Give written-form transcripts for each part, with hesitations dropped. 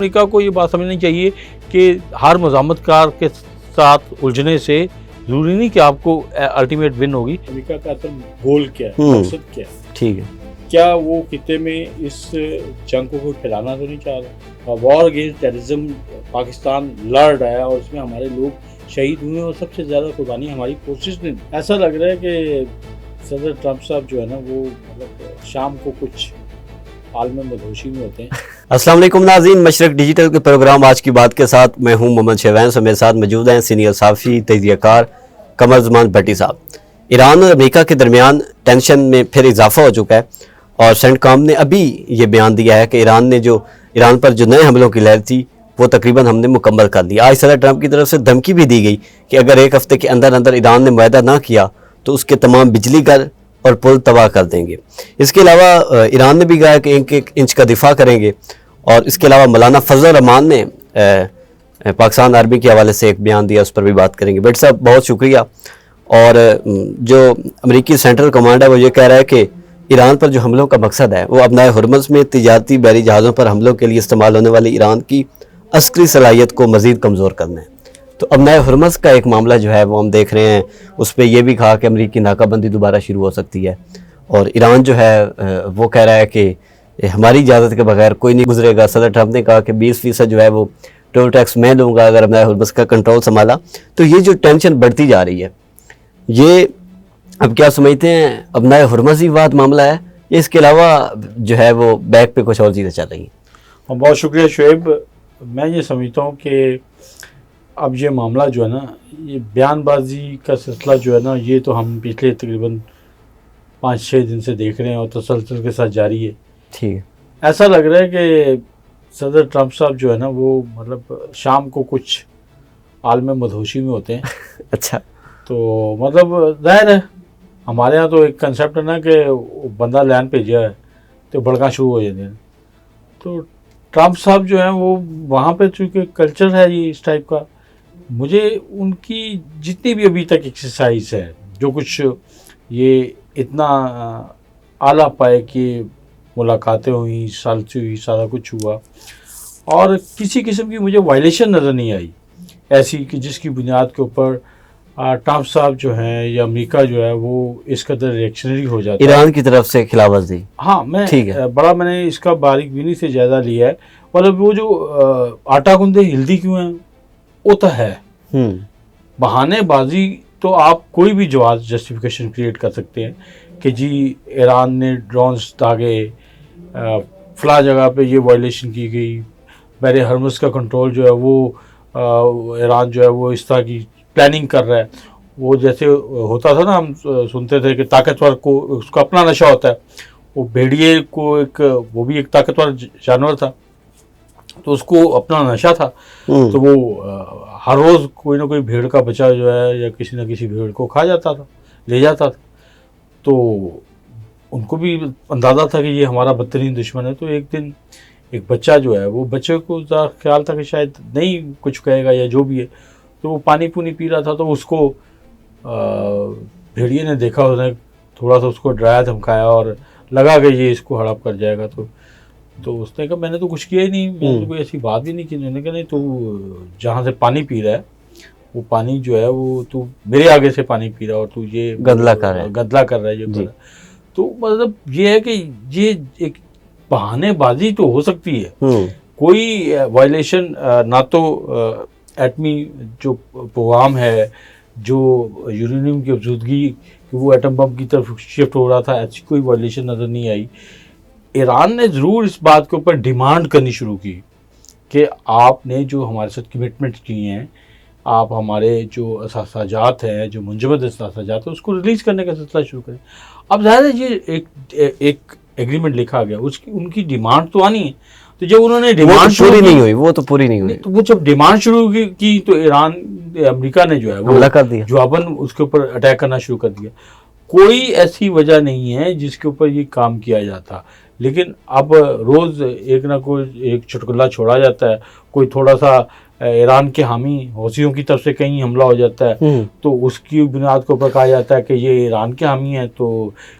امریکہ کو یہ بات سمجھنی چاہیے کہ ہر مزاحمت کار کے ساتھ الجھنے سے ضروری نہیں کہ آپ کو الٹیمیٹ ون ہوگی. امریکہ کا اصل گول کیا ہے, مقصد کیا ہے؟ ٹھیک ہے. کیا وہ خطے میں اس جنگ کو کوئی پھیلانا تو نہیں چاہ رہا؟ وار اگینسٹ ٹیررزم پاکستان لڑ رہا ہے اور اس میں ہمارے لوگ شہید ہوئے اور سب سے زیادہ قربانی ہماری فورسز نے. ایسا لگ رہا ہے کہ صدر ٹرمپ صاحب جو ہے نا وہ مطلب شام کو کچھ عالم مدہوشی میں ہوتے ہیں. السلام علیکم ناظرین, مشرق ڈیجیٹل کے پروگرام آج کی بات کے ساتھ میں ہوں محمد شہوین. میرے ساتھ موجود ہیں سینئر صحافی تجزیہ کار قمر زمان بھٹی صاحب. ایران اور امریکہ کے درمیان ٹینشن میں پھر اضافہ ہو چکا ہے اور سینٹ کام نے ابھی یہ بیان دیا ہے کہ ایران پر جو نئے حملوں کی لہر تھی وہ تقریباً ہم نے مکمل کر دی. آج صدر ٹرمپ کی طرف سے دھمکی بھی دی گئی کہ اگر ایک ہفتے کے اندر ایران نے معاہدہ نہ کیا تو اس کے تمام بجلی گھر اور پل تباہ کر دیں گے. اس کے علاوہ ایران نے بھی کہا کہ ایک انچ کا دفاع کریں گے. اور اس کے علاوہ مولانا فضل الرحمان نے پاکستان آرمی کے حوالے سے ایک بیان دیا, اس پر بھی بات کریں گے. بٹ صاحب بہت شکریہ. اور جو امریکی سینٹرل کمانڈ ہے وہ یہ کہہ رہا ہے کہ ایران پر جو حملوں کا مقصد ہے وہ ابنائے ہرمز میں تجارتی بحری جہازوں پر حملوں کے لیے استعمال ہونے والی ایران کی عسکری صلاحیت کو مزید کمزور کرنا ہے. تو ابنائے ہرمز کا ایک معاملہ جو ہے وہ ہم دیکھ رہے ہیں, اس پہ یہ بھی کہا کہ امریکی ناکہ بندی دوبارہ شروع ہو سکتی ہے. اور ایران جو ہے وہ کہہ رہا ہے کہ ہماری اجازت کے بغیر کوئی نہیں گزرے گا. صدر ٹرمپ نے کہا کہ 20% جو ہے وہ ٹول ٹیکس میں لوں گا اگر ابنائے ہرمز کا کنٹرول سنبھالا. تو یہ جو ٹینشن بڑھتی جا رہی ہے, یہ اب کیا سمجھتے ہیں ابنائے ہرمز ہی واد معاملہ ہے یا اس کے علاوہ جو ہے وہ بیک پہ کچھ اور چیزیں چل رہی ہیں؟ بہت شکریہ شعیب. میں یہ سمجھتا ہوں کہ اب یہ معاملہ جو ہے نا, یہ بیان بازی کا سلسلہ جو ہے نا, یہ تو ہم پچھلے تقریباً 5-6 دن سے دیکھ رہے ہیں اور تسلسل کے ساتھ جاری ہے. ٹھیک ہے. ایسا ایسا لگ رہا ہے کہ صدر ٹرمپ صاحب جو ہے نا وہ مطلب شام کو کچھ عالم مدہوشی میں ہوتے ہیں. اچھا. تو مطلب ظاہر ہے ہمارے ہاں تو ایک کنسیپٹ ہے نا کہ بندہ لین بھیجا ہے تو بڑکاں شروع ہو جاتے ہیں. تو ٹرمپ صاحب جو ہیں وہ وہاں پہ چونکہ کلچر ہے یہ اس ٹائپ کا, مجھے ان کی جتنی بھی ابھی تک ایکسرسائز ہے, جو کچھ یہ اتنا اعلیٰ پائے کی ملاقاتیں ہوئیں, سالسی ہوئی, سارا کچھ ہوا, اور کسی قسم کی مجھے وائلیشن نظر نہیں آئی ایسی کہ جس کی بنیاد کے اوپر ٹرمپ صاحب جو ہیں یا امریکہ جو ہے وہ اس قدر ریئیکشنری ہو جاتا ہے. ایران کی طرف سے خلاف ورزی. ہاں, میں نے اس کا باریک بینی سے جائزہ لیا ہے. مطلب وہ جو آٹا گوندے ہلدی کیوں ہیں وہ تو ہے. بہانے بازی تو آپ کوئی بھی جواز جسٹیفیکیشن کریٹ کر سکتے ہیں کہ جی ایران نے ڈرونز داغے, فلاں جگہ پہ یہ وائلیشن کی گئی, بحر ہرمز کا کنٹرول جو ہے وہ ایران جو ہے وہ اس طرح کی پلاننگ کر رہا ہے. وہ جیسے ہوتا تھا نا, ہم سنتے تھے کہ طاقتور کو اس کا اپنا نشہ ہوتا ہے. وہ بھیڑیے کو وہ بھی ایک طاقتور جانور تھا تو اس کو اپنا نشہ تھا. تو وہ ہر روز کوئی نہ کوئی بھیڑ کا بچہ جو ہے یا کسی نہ کسی بھیڑ کو کھا جاتا تھا, لے جاتا تھا. تو ان کو بھی اندازہ تھا کہ یہ ہمارا بدترین دشمن ہے. تو ایک دن ایک بچہ جو ہے وہ بچے کو خیال تھا کہ شاید نہیں کچھ کہے گا یا جو بھی ہے, تو وہ پانی پونی پی رہا تھا. تو اس کو بھیڑیے نے دیکھا, اس نے تھوڑا سا اس کو ڈرایا دھمکایا اور لگا کہ یہ اس کو ہڑپ کر جائے گا. تو اس نے کہا میں نے تو کچھ کیا ہی نہیں, میں نے تو کوئی ایسی بات بھی نہیں کی. انہوں نے کہا نہیں, تو جہاں سے پانی پی رہا ہے وہ پانی جو ہے وہ تو میرے آگے سے پانی پی رہا ہے اور تو یہ گدلا کر رہا ہے یہ. تو مطلب یہ ہے کہ یہ ایک بہانے بازی تو ہو سکتی ہے, کوئی وائلیشن نہ تو ایٹمی جو پروگرام ہے, جو یورینیم کی افزودگی کہ وہ ایٹم بم کی طرف شفٹ ہو رہا تھا, ایسی کوئی وائلیشن نظر نہیں آئی. ایران نے ضرور اس بات کے اوپر ڈیمانڈ کرنی شروع کی کہ آپ نے جو ہمارے ساتھ کمٹمنٹ کی ہیں, آپ ہمارے جو اثاثاجات ہیں, جو منجمد اثاثاجات ہیں, اس کو ریلیز کرنے کا سلسلہ شروع کریں. اب ظاہر ہے یہ ایک ایگریمنٹ لکھا گیا, ان کی ڈیمانڈ تو آنی ہے. تو جب انہوں نے ڈیمانڈ پوری نہیں ہوئی, وہ تو پوری نہیں ہوئی, تو وہ جب ڈیمانڈ شروع کی تو امریکہ نے جو ہے وہ کر دیا, جواباً اس کے اوپر اٹیک کرنا شروع کر دیا. کوئی ایسی وجہ نہیں ہے جس کے اوپر یہ کام کیا جاتا, لیکن اب روز ایک نہ کوئی ایک چٹکلا چھوڑا جاتا ہے. کوئی تھوڑا سا ایران کے حامی حوثیوں کی طرف سے کہیں حملہ ہو جاتا ہے تو اس کی بنیاد کے اوپر کہا جاتا ہے کہ یہ ایران کے حامی ہیں تو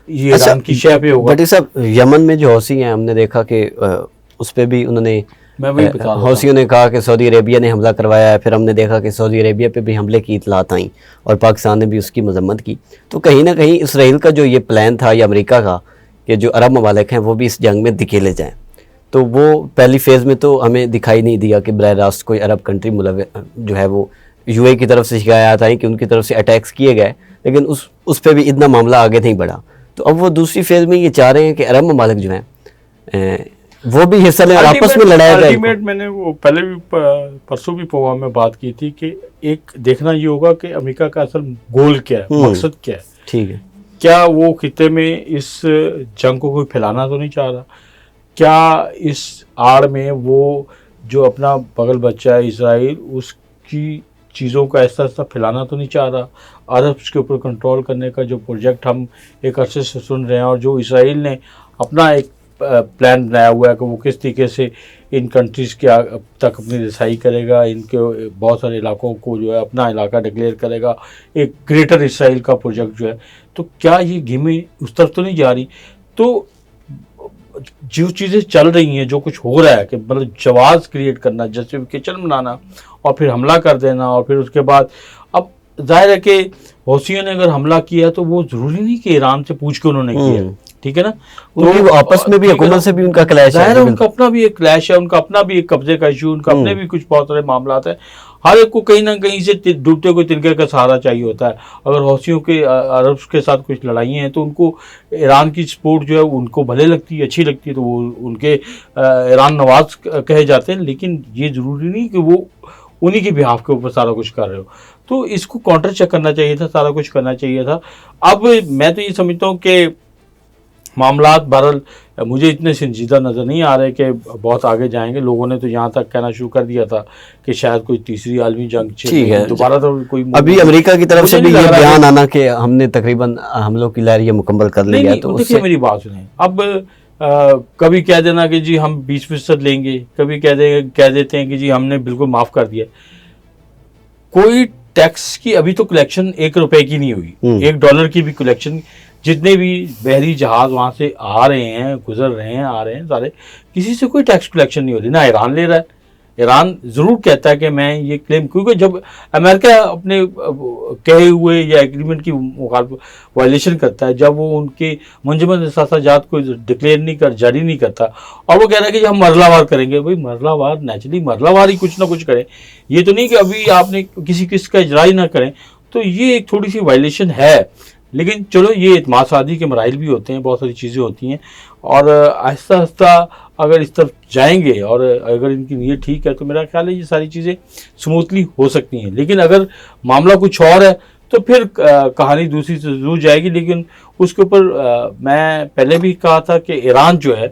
یہ ایران کی شے پہ ہوگا. بٹ صاحب یمن میں جو حوثی ہیں ہم نے دیکھا کہ اس پہ بھی انہوں نے میں وہی بتا رہا ہوں. حوثیوں نے کہا کہ سعودی عربیہ نے حملہ کروایا ہے، پھر ہم نے دیکھا کہ سعودی عربیہ پہ بھی حملے کی اطلاعات آئیں اور پاکستان نے بھی اس کی مذمت کی. تو کہیں نہ کہیں اسرائیل کا جو یہ پلان تھا یا امریکہ کا کہ جو عرب ممالک ہیں وہ بھی اس جنگ میں دھکیلے جائیں، تو وہ پہلی فیز میں تو ہمیں دکھائی نہیں دیا کہ براہ راست کوئی عرب کنٹری جو ہے وہ یو اے کی طرف سے شکایات آئیں کہ ان کی طرف سے اٹیکس کیے گئے، لیکن اس پہ بھی اتنا معاملہ آگے نہیں بڑھا. تو اب وہ دوسری فیز میں یہ چاہ رہے ہیں کہ عرب ممالک جو ہیں وہ بھی حصہ لیں اور آپس میں لڑایا جائے. الٹیمیٹ میں نے وہ پہلے بھی پرسوں بھی پروگرام میں بات کی تھی کہ ایک دیکھنا یہ ہوگا کہ امریکہ کا اصل گول کیا ہے، مقصد کیا ہے. ٹھیک ہے، کیا وہ خطے میں اس جنگ کو کوئی پھیلانا تو نہیں چاہ رہا؟ کیا اس آڑ میں وہ جو اپنا بغل بچہ ہے اسرائیل، اس کی چیزوں کا ایسا ایسا پھیلانا تو نہیں چاہ رہا؟ عرب کے اوپر کنٹرول کرنے کا جو پروجیکٹ ہم ایک عرصے سے سن رہے ہیں، اور جو اسرائیل نے اپنا ایک پلان بنایا ہوا ہے کہ وہ کس طریقے سے ان کنٹریز کے تک اپنی رسائی کرے گا، ان کے بہت سارے علاقوں کو جو ہے اپنا علاقہ ڈکلیئر کرے گا، ایک گریٹر اسرائیل کا پروجیکٹ جو ہے. تو کیا یہ گیمیں اس طرف تو نہیں جا رہی؟ تو جو چیزیں چل رہی ہیں، جو کچھ ہو رہا ہے کہ مطلب جواز کریٹ کرنا، جسٹیفیکیشن بنانا اور پھر حملہ کر دینا، اور پھر اس کے بعد اب ظاہر ہے کہ حوثیوں نے اگر حملہ کیا تو وہ ضروری نہیں کہ ایران سے پوچھ کے انہوں نے کیا، ٹھیک ہے نا. تو آپس میں بھی حکومت سے بھی ان کا کلیش ہے، ظاہر ہے ان کا اپنا بھی ایک کلیش ہے، ان کا اپنا بھی ایک قبضے کا ایشو، ان کا اپنے بھی کچھ بہت سارے معاملات ہیں. ہر ایک کو کہیں نہ کہیں سے ڈوبتے کو تنکے کا سہارا چاہیے ہوتا ہے. اگر حوثیوں کے عرب کے ساتھ کچھ لڑائیاں ہیں تو ان کو ایران کی سپورٹ جو ہے ان کو بھلے لگتی ہے، اچھی لگتی ہے، تو وہ ان کے ایران نواز کہے جاتے ہیں، لیکن یہ ضروری نہیں کہ وہ انہی کے بہاف کے اوپر سارا کچھ کر رہے ہو. تو اس کو کاؤنٹر چیک کرنا چاہیے تھا، سارا کچھ کرنا چاہیے تھا. اب میں تو یہ سمجھتا ہوں کہ معاملات بہرحال مجھے اتنے سنجیدہ نظر نہیں آ رہے کہ بہت آگے جائیں گے. لوگوں نے تو یہاں تک کہنا شروع کر دیا تھا کہ شاید کوئی تیسری عالمی جنگ دوبارہ تو کوئی. ابھی امریکہ کی طرف سے بھی یہ بیان آنا کہ ہم نے تقریباً حملوں کی لہر یہ مکمل کر لی ہے. تو دیکھیے میری بات سنیں، اب کبھی کہہ دینا کہ جی ہم 20% لیں گے، کبھی کہہ دیتے ہیں کہ جی ہم نے بالکل معاف کر دیا. کوئی ٹیکس کی ابھی تو کلیکشن $1 کی نہیں ہوئی، $1 کی بھی کلیکشن. جتنے بھی بحری جہاز وہاں سے آ رہے ہیں، گزر رہے ہیں، آ رہے ہیں سارے، کسی سے کوئی ٹیکس کلیکشن نہیں ہو رہی. نہ ایران لے رہا ہے. ایران ضرور کہتا ہے کہ میں یہ کلیم، کیونکہ جب امریکہ اپنے کہے ہوئے یا ایگریمنٹ کی وائلیشن کرتا ہے، جب وہ ان کے منجمد اثاثہ جات کو ڈکلیئر جاری نہیں کرتا، اور وہ کہہ رہا ہے کہ ہم مرلہ وار کریں گے. بھائی مرلہ وار نیچرلی مرلہ وار ہی کچھ نہ کچھ کریں. یہ تو نہیں کہ ابھی آپ نے کسی کا اجرا ہی نہ کریں. تو یہ ایک تھوڑی سی وائلیشن ہے. لیکن چلو یہ اعتماد سازی کے مراحل بھی ہوتے ہیں، بہت ساری چیزیں ہوتی ہیں، اور آہستہ آہستہ اگر اس طرف جائیں گے اور اگر ان کی نیت ٹھیک ہے تو میرا خیال ہے یہ ساری چیزیں سموتھلی ہو سکتی ہیں. لیکن اگر معاملہ کچھ اور ہے تو پھر کہانی دوسری سے ضرور جائے گی. لیکن اس کے اوپر میں پہلے بھی کہا تھا کہ ایران جو ہے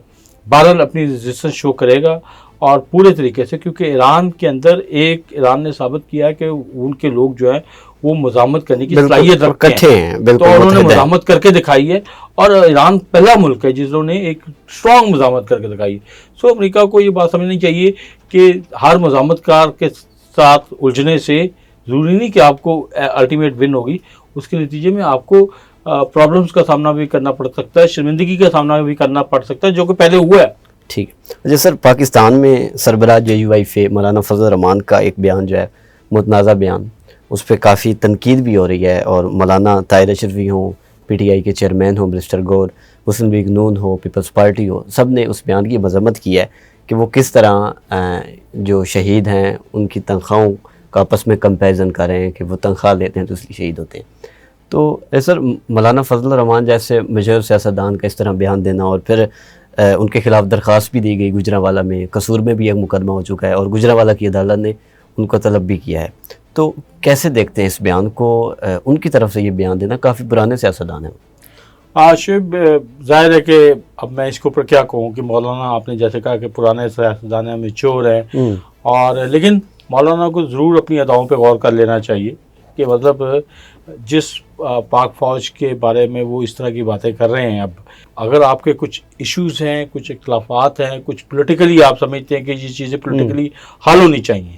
بہرحال اپنی ریزسٹنس شو کرے گا اور پورے طریقے سے، کیونکہ ایران کے اندر ایران نے ثابت کیا کہ ان کے لوگ جو ہیں وہ مزاحمت کرنے کی صلاحیت رکھتے ہیں. تو انہوں نے مزاحمت کر کے دکھائی ہے، اور ایران پہلا ملک ہے جس نے ایک اسٹرانگ مزاحمت کر کے دکھائی ہے. سو امریکہ کو یہ بات سمجھنی چاہیے کہ ہر مزاحمت کار کے ساتھ الجھنے سے ضروری نہیں کہ آپ کو الٹیمیٹ ون ہوگی. اس کے نتیجے میں آپ کو پرابلمس کا سامنا بھی کرنا پڑ سکتا ہے، شرمندگی کا سامنا بھی کرنا پڑ سکتا ہے، جو کہ پہلے ہوا ہے. ٹھیک ہے. اچھا سر، پاکستان میں سربراہ JUIF مولانا فضل الرحمان کا ایک بیان جو ہے متنازع بیان، اس پہ کافی تنقید بھی ہو رہی ہے، اور مولانا طاہر اشرفی ہوں، PTI کے چیئرمین ہوں برسٹر گور، مسلم لیگ نون ہو، پیپلز پارٹی ہو، سب نے اس بیان کی مذمت کی ہے کہ وہ کس طرح جو شہید ہیں ان کی تنخواہوں کا آپس میں کمپیریزن کر رہے ہیں کہ وہ تنخواہ لیتے ہیں تو اس لیے شہید ہوتے ہیں. تو سر مولانا فضل الرحمان جیسے میجر سیاستدان کا اس طرح بیان دینا، اور پھر ان کے خلاف درخواست بھی دی گئی گجرانوالہ میں، قصور میں بھی ایک مقدمہ ہو چکا ہے، اور گجرانوالہ کی عدالت نے ان کو طلب بھی کیا ہے. تو کیسے دیکھتے ہیں اس بیان کو؟ ان کی طرف سے یہ بیان دینا، کافی پرانے سیاستدان ہیں. شعیب، ظاہر ہے کہ اب میں اس کے اوپر کیا کہوں کہ مولانا، آپ نے جیسے کہا کہ پرانے سیاستدان ہیں، میچور ہیں، اور لیکن مولانا کو ضرور اپنی اداؤں پہ غور کر لینا چاہیے کہ مطلب جس پاک فوج کے بارے میں وہ اس طرح کی باتیں کر رہے ہیں، اب اگر آپ کے کچھ ایشوز ہیں، کچھ اختلافات ہیں، کچھ پولیٹیکلی آپ سمجھتے ہیں کہ یہ چیزیں پولیٹیکلی حل ہونی چاہیے،